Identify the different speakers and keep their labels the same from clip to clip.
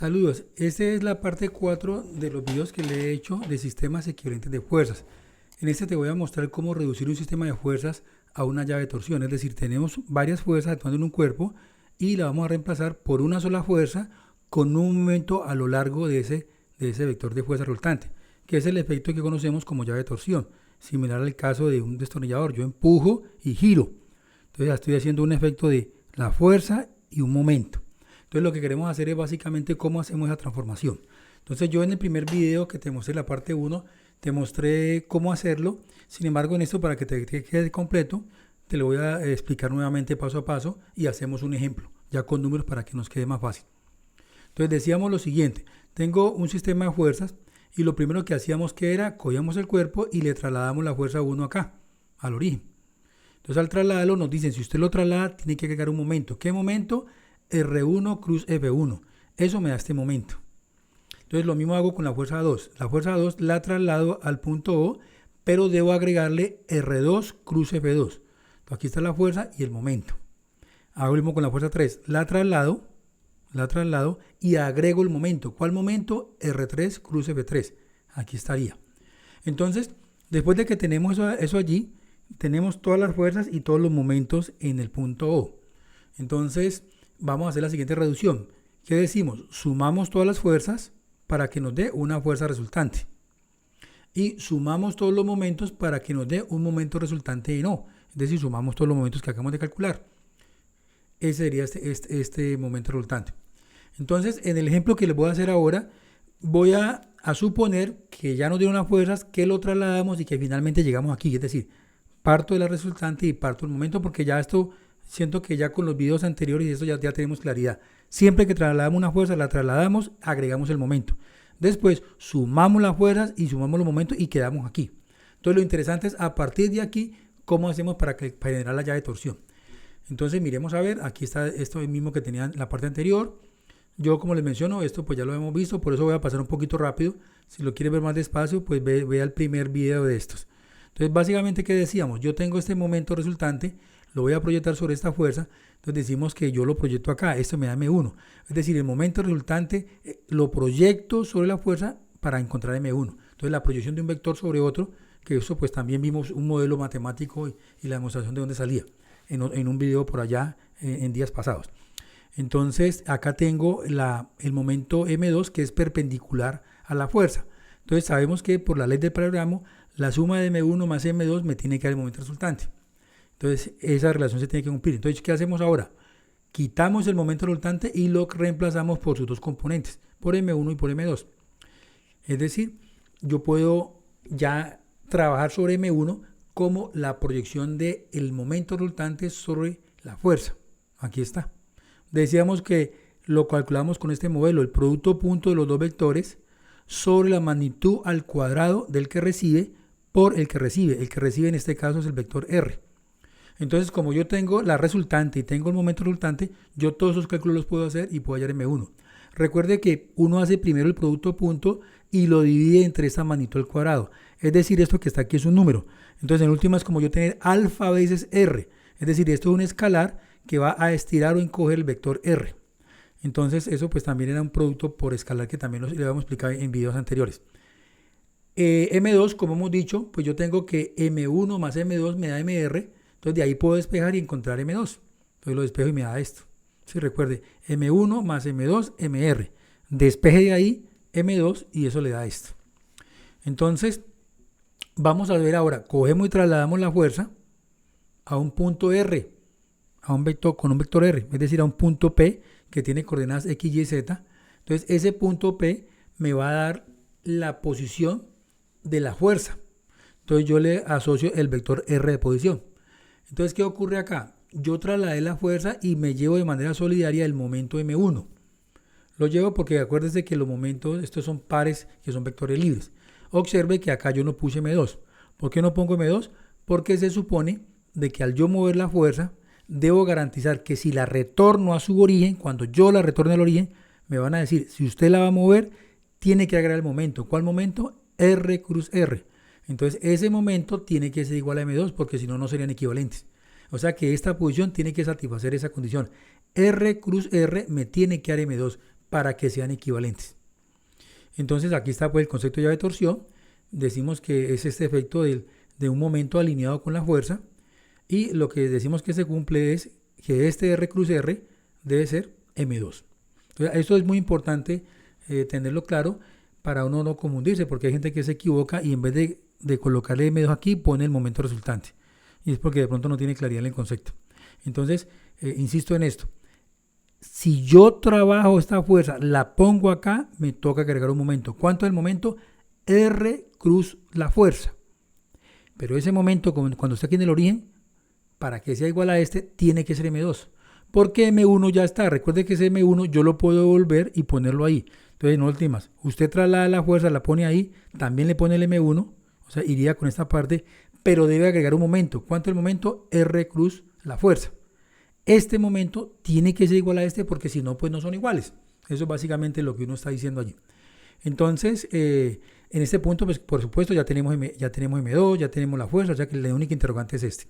Speaker 1: Saludos, esta es la parte 4 de los videos que le he hecho de sistemas equivalentes de fuerzas. En este te voy a mostrar cómo reducir un sistema de fuerzas a una llave de torsión, es decir, tenemos varias fuerzas actuando en un cuerpo y la vamos a reemplazar por una sola fuerza con un momento a lo largo de ese vector de fuerza resultante, que es el efecto que conocemos como llave de torsión, similar al caso de un destornillador. Yo empujo y giro, entonces ya estoy haciendo un efecto de la fuerza y un momento. Entonces lo que queremos hacer es básicamente cómo hacemos esa transformación. Entonces yo en el primer video que te mostré, la parte 1, te mostré cómo hacerlo. Sin embargo, en esto, para que te quede completo, te lo voy a explicar nuevamente paso a paso y hacemos un ejemplo, ya con números para que nos quede más fácil. Entonces decíamos lo siguiente: tengo un sistema de fuerzas y lo primero que hacíamos que era, cogíamos el cuerpo y le trasladamos la fuerza 1 acá, al origen. Entonces al trasladarlo nos dicen, si usted lo traslada, tiene que agregar un momento. ¿Qué momento? R1 cruz F1. Eso me da este momento. Entonces lo mismo hago con la fuerza 2. La fuerza 2 la traslado al punto O, pero debo agregarle R2 cruz F2. Entonces aquí está la fuerza y el momento. Hago lo mismo con la fuerza 3. La traslado y agrego el momento. ¿Cuál momento? R3 cruz F3. Aquí estaría. Entonces, después de que tenemos eso allí, tenemos todas las fuerzas y todos los momentos en el punto O. Entonces, vamos a hacer la siguiente reducción. ¿Qué decimos? Sumamos todas las fuerzas para que nos dé una fuerza resultante. Y sumamos todos los momentos para que nos dé un momento resultante en O. Es decir, sumamos todos los momentos que acabamos de calcular. Ese sería este momento resultante. Entonces, en el ejemplo que les voy a hacer ahora, voy a suponer que ya nos dieron las fuerzas, que lo trasladamos y que finalmente llegamos aquí. Es decir, parto de la resultante y parto del momento, porque ya esto, siento que ya con los videos anteriores y esto ya tenemos claridad. Siempre que trasladamos una fuerza, la trasladamos, agregamos el momento. Después sumamos las fuerzas y sumamos los momentos y quedamos aquí. Entonces lo interesante es, a partir de aquí, cómo hacemos para generar la llave de torsión. Entonces miremos a ver, aquí está esto mismo que tenía en la parte anterior. Yo, como les menciono, esto pues ya lo hemos visto, por eso voy a pasar un poquito rápido. Si lo quieres ver más despacio, pues vea el primer video de estos. Entonces básicamente, ¿qué decíamos? Yo tengo este momento resultante, lo voy a proyectar sobre esta fuerza. Entonces decimos que yo lo proyecto acá, esto me da M1. Es decir, el momento resultante lo proyecto sobre la fuerza para encontrar M1. Entonces la proyección de un vector sobre otro, que eso pues también vimos un modelo matemático y la demostración de dónde salía en un video por allá en días pasados. Entonces acá tengo el momento M2, que es perpendicular a la fuerza. Entonces sabemos que por la ley del paralelogramo, la suma de M1 más M2 me tiene que dar el momento resultante. Entonces esa relación se tiene que cumplir. Entonces, ¿qué hacemos ahora? Quitamos el momento resultante y lo reemplazamos por sus dos componentes, por M1 y por M2. Es decir, yo puedo ya trabajar sobre M1 como la proyección del momento resultante sobre la fuerza. Aquí está. Decíamos que lo calculamos con este modelo, el producto punto de los dos vectores sobre la magnitud al cuadrado del que recibe por el que recibe. El que recibe en este caso es el vector R. Entonces, como yo tengo la resultante y tengo el momento resultante, yo todos esos cálculos los puedo hacer y puedo hallar M1. Recuerde que uno hace primero el producto punto y lo divide entre esta magnitud al cuadrado. Es decir, esto que está aquí es un número. Entonces, en última es como yo tener alfa veces R. Es decir, esto es un escalar que va a estirar o encoger el vector R. Entonces, eso pues también era un producto por escalar que también le habíamos explicado en videos anteriores. M2, como hemos dicho, pues yo tengo que M1 más M2 me da MR. Entonces de ahí puedo despejar y encontrar M2. Entonces lo despejo y me da esto. Sí, recuerde, M1 más M2, MR. Despeje de ahí M2 y eso le da esto. Entonces, vamos a ver ahora, cogemos y trasladamos la fuerza a un punto R, a un vector, con un vector R, es decir, a un punto P que tiene coordenadas X, Y, Z. Entonces ese punto P me va a dar la posición de la fuerza. Entonces yo le asocio el vector R de posición. Entonces, ¿qué ocurre acá? Yo trasladé la fuerza y me llevo de manera solidaria el momento M1. Lo llevo porque acuérdense que los momentos, estos son pares que son vectores libres. Observe que acá yo no puse M2. ¿Por qué no pongo M2? Porque se supone de que al yo mover la fuerza, debo garantizar que si la retorno a su origen, cuando yo la retorne al origen, me van a decir, si usted la va a mover, tiene que agregar el momento. ¿Cuál momento? R cruz R. Entonces ese momento tiene que ser igual a M2 porque si no, no serían equivalentes. O sea que esta posición tiene que satisfacer esa condición. R cruz R me tiene que dar M2 para que sean equivalentes. Entonces aquí está pues el concepto de llave de torsión. Decimos que es este efecto de un momento alineado con la fuerza, y lo que decimos que se cumple es que este R cruz R debe ser M2. Entonces, esto es muy importante tenerlo claro para uno no confundirse, porque hay gente que se equivoca y en vez de colocarle M2 aquí pone el momento resultante, y es porque de pronto no tiene claridad en el concepto. Entonces, insisto en esto: si yo trabajo esta fuerza, la pongo acá, me toca agregar un momento. ¿Cuánto es el momento? R cruz la fuerza. Pero ese momento, cuando está aquí en el origen, para que sea igual a este, tiene que ser M2. Porque M1 ya está. Recuerde que ese M1 yo lo puedo devolver y ponerlo ahí. Entonces, no últimas, usted traslada la fuerza, la pone ahí, también le pone el M1, o sea, iría con esta parte, pero debe agregar un momento. ¿Cuánto es el momento? R cruz la fuerza. Este momento tiene que ser igual a este, porque si no, pues no son iguales. Eso es básicamente lo que uno está diciendo allí. Entonces, en este punto, pues por supuesto, ya tenemos M2, ya tenemos la fuerza, o sea que la única interrogante es este.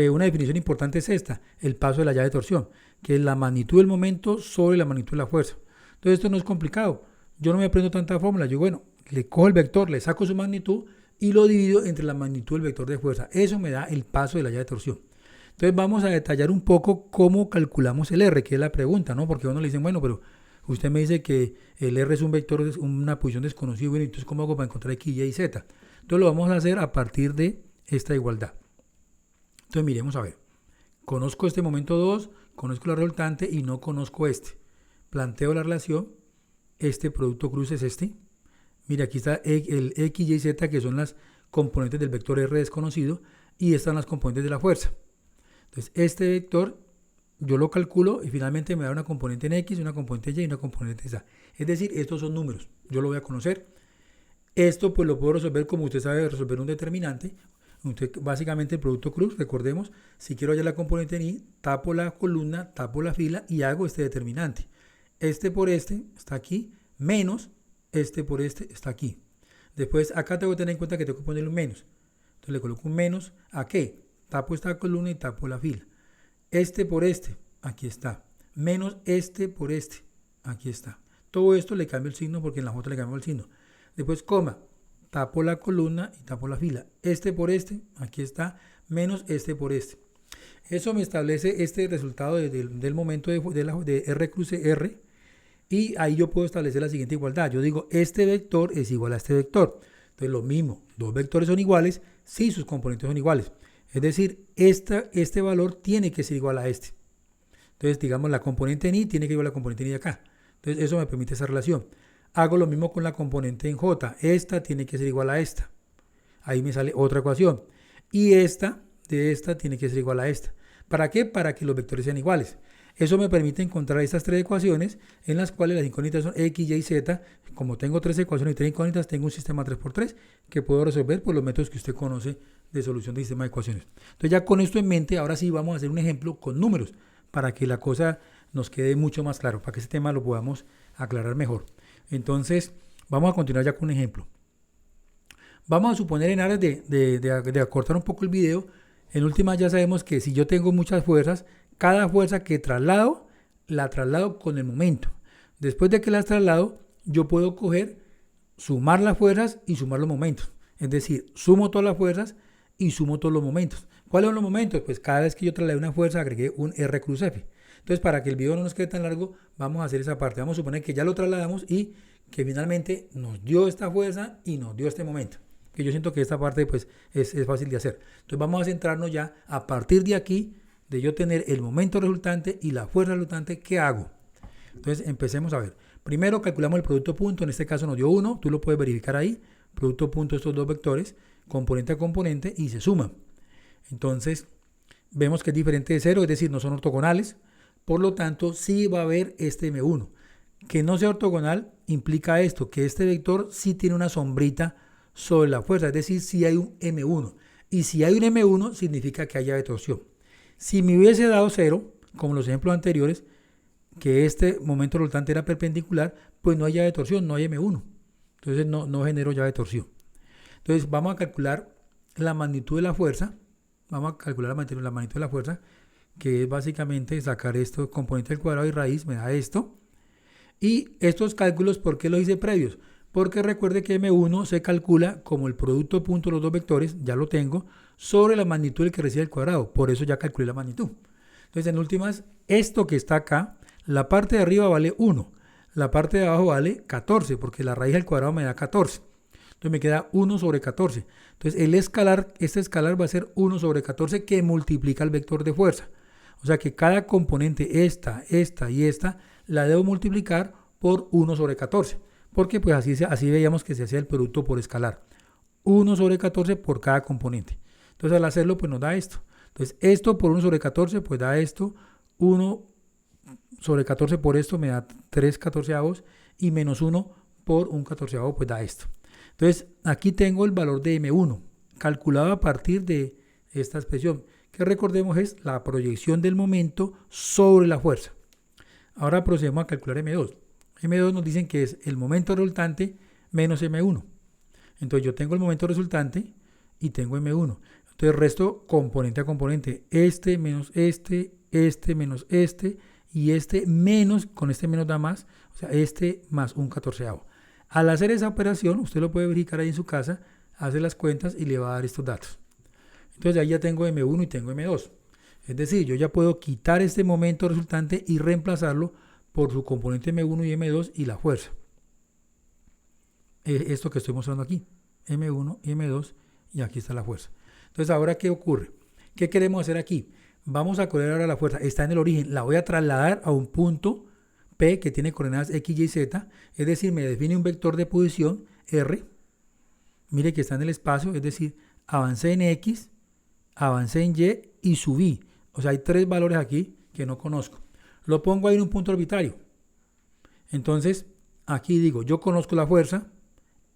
Speaker 1: Una definición importante es esta: el paso de la llave de torsión, que es la magnitud del momento sobre la magnitud de la fuerza. Entonces esto no es complicado. Yo no me aprendo tanta fórmula. Yo, bueno, le cojo el vector, le saco su magnitud y lo divido entre la magnitud del vector de fuerza. Eso me da el paso de la llave de torsión. Entonces vamos a detallar un poco cómo calculamos el R, que es la pregunta, ¿no? Porque a uno le dicen, bueno, pero usted me dice que el R es un vector, es una posición desconocida. Bueno, entonces ¿cómo hago para encontrar X, Y y Z? Entonces lo vamos a hacer a partir de esta igualdad. Entonces miremos a ver. Conozco este momento 2, conozco la resultante y no conozco este. Planteo la relación. Este producto cruz es este. Mira, aquí está el X, Y, Z, que son las componentes del vector R desconocido, y estas son las componentes de la fuerza. Entonces este vector yo lo calculo y finalmente me da una componente en X, una componente en Y y una componente en Z. Es decir, estos son números. Yo lo voy a conocer. Esto pues lo puedo resolver como usted sabe resolver un determinante. Entonces, básicamente el producto cruz, recordemos, si quiero hallar la componente en Y, tapo la columna, tapo la fila y hago este determinante. Este por este está aquí, menos este por este está aquí. Después acá tengo que tener en cuenta que tengo que ponerle un menos. Entonces le coloco un menos, ¿a qué? Tapo esta columna y tapo la fila. Este por este, aquí está. Menos este por este, aquí está. Todo esto le cambio el signo porque en la J le cambio el signo. Después coma, tapo la columna y tapo la fila. Este por este, aquí está, menos este por este. Eso me establece este resultado del momento de R cruz R, y ahí yo puedo establecer la siguiente igualdad. Yo digo, este vector es igual a este vector. Entonces lo mismo, dos vectores son iguales si sus componentes son iguales. Es decir, este valor tiene que ser igual a este. Entonces, digamos, la componente en Y tiene que ser igual a la componente en Y de acá. Entonces, eso me permite esa relación. Hago lo mismo con la componente en J. Esta tiene que ser igual a esta. Ahí me sale otra ecuación. Y esta de esta tiene que ser igual a esta. ¿Para qué? Para que los vectores sean iguales. Eso me permite encontrar estas tres ecuaciones en las cuales las incógnitas son X, Y y Z. Como tengo tres ecuaciones y tres incógnitas, tengo un sistema 3×3 que puedo resolver por los métodos que usted conoce de solución de sistema de ecuaciones. Entonces ya con esto en mente, ahora sí vamos a hacer un ejemplo con números para que la cosa nos quede mucho más claro, para que ese tema lo podamos aclarar mejor. Entonces vamos a continuar ya con un ejemplo. Vamos a suponer, en aras de acortar un poco el video, en última ya sabemos que si yo tengo muchas fuerzas, cada fuerza que traslado, la traslado con el momento. Después de que las traslado, yo puedo coger, sumar las fuerzas y sumar los momentos. Es decir, sumo todas las fuerzas y sumo todos los momentos. ¿Cuáles son los momentos? Pues cada vez que yo trasladé una fuerza, agregué un R cruz F. Entonces, para que el video no nos quede tan largo, vamos a hacer esa parte. Vamos a suponer que ya lo trasladamos y que finalmente nos dio esta fuerza y nos dio este momento. Que yo siento que esta parte pues es fácil de hacer. Entonces vamos a centrarnos ya a partir de aquí, de yo tener el momento resultante y la fuerza resultante, ¿qué hago? Entonces empecemos a ver. Primero calculamos el producto punto, en este caso nos dio 1, tú lo puedes verificar ahí. Producto punto, estos dos vectores, componente a componente, y se suman. Entonces vemos que es diferente de 0, es decir, no son ortogonales. Por lo tanto, sí va a haber este M1. Que no sea ortogonal implica esto, que este vector sí tiene una sombrita sobre la fuerza, es decir, si hay un M1. Y si hay un M1 significa que hay llave de torsión. Si me hubiese dado 0, como los ejemplos anteriores, que este momento resultante era perpendicular, pues no hay llave de torsión, no hay M1. Entonces no genero llave de torsión. Entonces vamos a calcular la magnitud de la fuerza. Vamos a calcular la magnitud de la fuerza, que es básicamente sacar esto, componente al cuadrado y raíz, me da esto. Y estos cálculos, ¿por qué los hice previos? Porque recuerde que M1 se calcula como el producto punto de los dos vectores, ya lo tengo, sobre la magnitud del que recibe el cuadrado. Por eso ya calculé la magnitud. Entonces, en últimas, esto que está acá, la parte de arriba vale 1. La parte de abajo vale 14, porque la raíz del cuadrado me da 14. Entonces me queda 1 sobre 14. Entonces este escalar va a ser 1 sobre 14 que multiplica el vector de fuerza. O sea que cada componente, esta y esta, la debo multiplicar por 1 sobre 14. Porque pues así veíamos que se hacía el producto por escalar. 1 sobre 14 por cada componente. Entonces al hacerlo pues nos da esto. Entonces esto por 1 sobre 14 pues da esto. 1 sobre 14 por esto me da 3 catorceavos y menos 1 por 1 catorceavo pues da esto. Entonces aquí tengo el valor de M1 calculado a partir de esta expresión que recordemos es la proyección del momento sobre la fuerza. Ahora procedemos a calcular M2. M2 nos dicen que es el momento resultante menos M1. Entonces yo tengo el momento resultante y tengo M1. Entonces resto componente a componente. Este menos este menos este y este menos, con este menos da más, o sea, este más 1 catorceavo. Al hacer esa operación, usted lo puede verificar ahí en su casa, hace las cuentas y le va a dar estos datos. Entonces ahí ya tengo M1 y tengo M2. Es decir, yo ya puedo quitar este momento resultante y reemplazarlo por su componente M1 y M2 y la fuerza. Esto que estoy mostrando aquí, M1 y M2 y aquí está la fuerza. Entonces ahora, ¿qué ocurre? ¿Qué queremos hacer aquí? Vamos a correr ahora la fuerza, está en el origen, la voy a trasladar a un punto P que tiene coordenadas X, Y, Z, es decir, me define un vector de posición R, mire que está en el espacio, es decir, avancé en X, avancé en Y y subí, o sea, hay tres valores aquí que no conozco, lo pongo ahí en un punto arbitrario, entonces aquí digo, yo conozco la fuerza,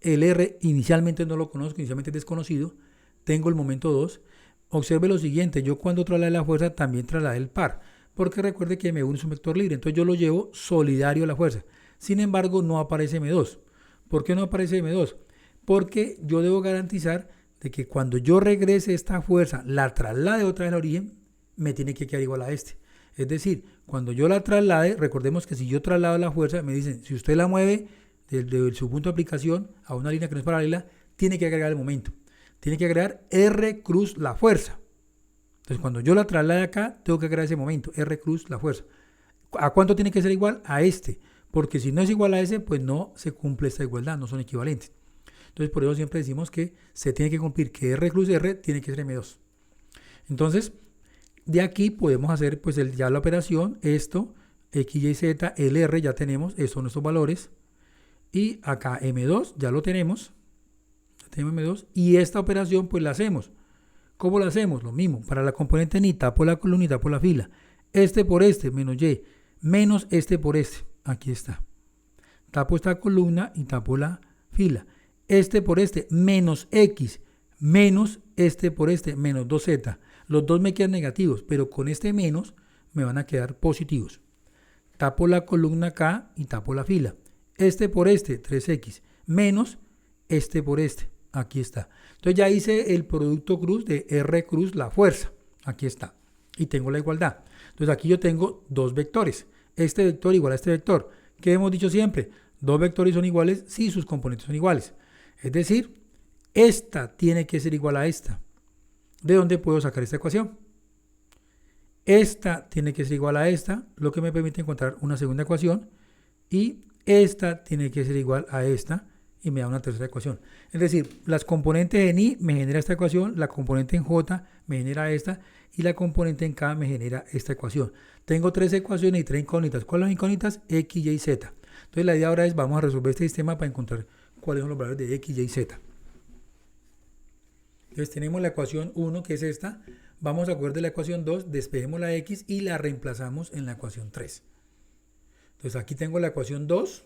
Speaker 1: el R inicialmente no lo conozco, inicialmente es desconocido, tengo el momento 2, observe lo siguiente, yo cuando trasladé la fuerza también trasladé el par, porque recuerde que M1 es un vector libre, entonces yo lo llevo solidario a la fuerza. Sin embargo, no aparece M2. ¿Por qué no aparece M2? Porque yo debo garantizar de que cuando yo regrese esta fuerza, la traslade otra vez al origen, me tiene que quedar igual a este. Es decir, cuando yo la traslade, recordemos que si yo traslado la fuerza, me dicen, si usted la mueve desde su punto de aplicación a una línea que no es paralela, tiene que agregar el momento. Tiene que agregar R cruz la fuerza. Entonces, cuando yo la traslade acá, tengo que agregar ese momento, R cruz la fuerza. ¿A cuánto tiene que ser igual? A este. Porque si no es igual a ese, pues no se cumple esta igualdad, no son equivalentes. Entonces, por eso siempre decimos que se tiene que cumplir que R cruz R tiene que ser M2. Entonces, de aquí podemos hacer pues ya la operación, esto, X, Y, Z, el R ya tenemos, esos son nuestros valores. Y acá M2 ya lo tenemos. Ya tenemos M2. Y esta operación pues la hacemos. ¿Cómo lo hacemos? Lo mismo, para la componente ni tapo la columna y tapo la fila. Este por este, menos Y, menos este por este. Aquí está. Tapo esta columna y tapo la fila. Este por este, menos X, menos este por este, menos 2Z. Los dos me quedan negativos, pero con este menos me van a quedar positivos. Tapo la columna acá y tapo la fila. Este por este, 3X, menos este por este. Aquí está. Entonces ya hice el producto cruz de R cruz la fuerza. Aquí está. Y tengo la igualdad. Entonces aquí yo tengo dos vectores. Este vector igual a este vector. ¿Qué hemos dicho siempre? Dos vectores son iguales si sus componentes son iguales. Es decir, esta tiene que ser igual a esta. ¿De dónde puedo sacar esta ecuación? Esta tiene que ser igual a esta, lo que me permite encontrar una segunda ecuación. Y esta tiene que ser igual a esta. Y me da una tercera ecuación. Es decir, las componentes en I me genera esta ecuación, la componente en J me genera esta y la componente en K me genera esta ecuación. Tengo tres ecuaciones y tres incógnitas. ¿Cuáles son las incógnitas? X, Y, Z. Entonces la idea ahora es, vamos a resolver este sistema para encontrar cuáles son los valores de X, Y, Z. Entonces tenemos la ecuación 1 que es esta. Vamos a coger de la ecuación 2, despejemos la X y la reemplazamos en la ecuación 3. Entonces aquí tengo la ecuación 2.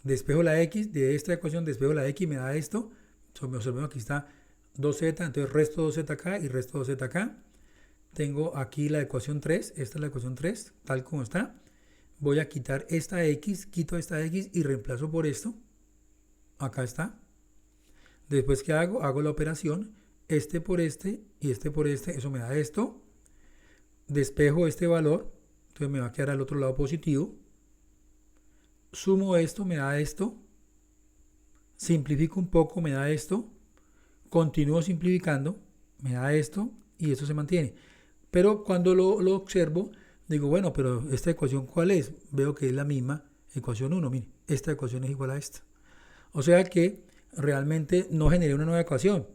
Speaker 1: Despejo la X, de esta ecuación despejo la X y me da esto. Observemos aquí está 2Z, entonces resto 2Z acá y resto 2Z acá. Tengo aquí la ecuación 3, esta es la ecuación 3, tal como está. Voy a quitar esta X, quito esta X y reemplazo por esto. Acá está. Después, ¿qué hago? Hago la operación, este por este y este por este, eso me da esto. Despejo este valor, entonces me va a quedar al otro lado positivo. sumo esto, me da esto, simplifico un poco, me da esto, continúo simplificando, me da esto y esto se mantiene. Pero cuando lo observo, digo, bueno, pero esta ecuación ¿cuál es? Veo que es la misma ecuación 1, mire, esta ecuación es igual a esta. O sea que realmente no generé una nueva ecuación,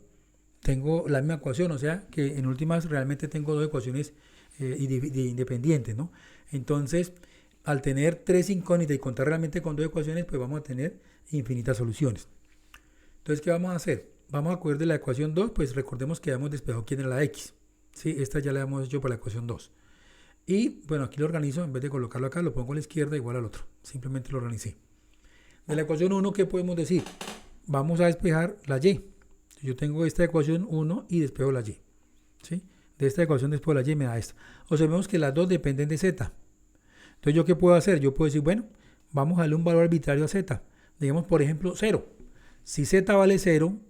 Speaker 1: tengo la misma ecuación, o sea que en últimas realmente tengo dos ecuaciones independientes, ¿no? Entonces, al tener tres incógnitas y contar realmente con dos ecuaciones, pues vamos a tener infinitas soluciones. Entonces, ¿qué vamos a hacer? Vamos a coger de la ecuación 2, pues recordemos que habíamos despejado quién era la x. ¿Sí? Esta ya la hemos hecho para la ecuación 2. Y bueno, aquí lo organizo, en vez de colocarlo acá, lo pongo a la izquierda igual al otro. Simplemente lo organicé. De la ecuación 1, ¿qué podemos decir? Vamos a despejar la y. Yo tengo esta ecuación 1 y despejo la y. ¿Sí? De esta ecuación después de la y me da esto. Observemos que las dos dependen de z. Entonces, ¿yo qué puedo hacer? Yo puedo decir, bueno, vamos a darle un valor arbitrario a z. Digamos, por ejemplo, 0. Si z vale 0,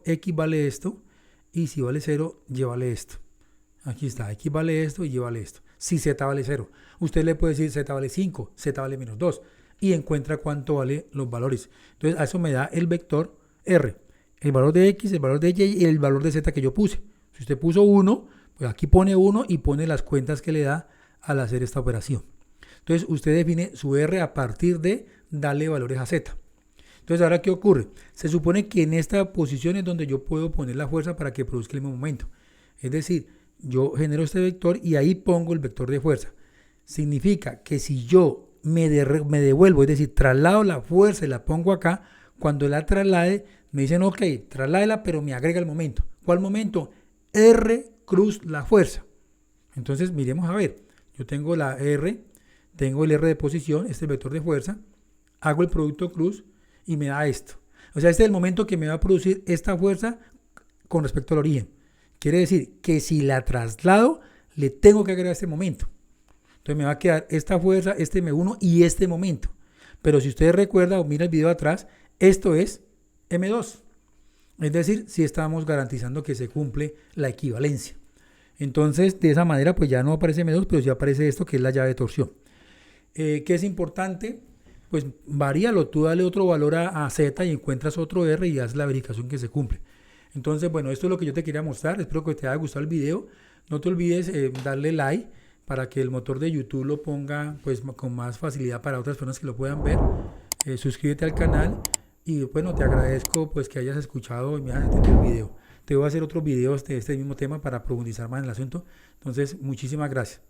Speaker 1: x vale esto. Y si vale 0, y vale esto. Aquí está, x vale esto y y vale esto. Si z vale 0. Usted le puede decir z vale 5, z vale menos 2. Y encuentra cuánto vale los valores. Entonces, a eso me da el vector r. El valor de x, el valor de y y el valor de z que yo puse. Si usted puso 1, pues aquí pone 1 y pone las cuentas que le da al hacer esta operación. Entonces, usted define su r a partir de darle valores a z. Entonces, ¿ahora qué ocurre? Se supone que en esta posición es donde yo puedo poner la fuerza para que produzca el mismo momento. Es decir, yo genero este vector y ahí pongo el vector de fuerza. Significa que si yo me devuelvo, es decir, traslado la fuerza y la pongo acá, cuando la traslade, me dicen, ok, trasládela, pero me agrega el momento. ¿Cuál momento? R cruz la fuerza. Entonces, miremos a ver. Yo tengo la R, tengo el R de posición, este es el vector de fuerza, hago el producto cruz y me da esto. O sea, este es el momento que me va a producir esta fuerza con respecto al origen. Quiere decir que si la traslado, le tengo que agregar este momento. Entonces me va a quedar esta fuerza, este M1 y este momento. Pero si ustedes recuerdan o mira el video atrás, esto es M2. Es decir, si estamos garantizando que se cumple la equivalencia. Entonces, de esa manera, pues ya no aparece M2, pero sí aparece esto que es la llave de torsión. ¿Qué es importante? Pues varíalo, tú dale otro valor a Z y encuentras otro R y haz la verificación que se cumple. Entonces, bueno, esto es lo que yo te quería mostrar. Espero que te haya gustado el video. No te olvides darle like para que el motor de YouTube lo ponga pues con más facilidad para otras personas que lo puedan ver. Suscríbete al canal y bueno, te agradezco pues que hayas escuchado y me hayas entendido el video. Te voy a hacer otros videos de este mismo tema para profundizar más en el asunto. Entonces, muchísimas gracias.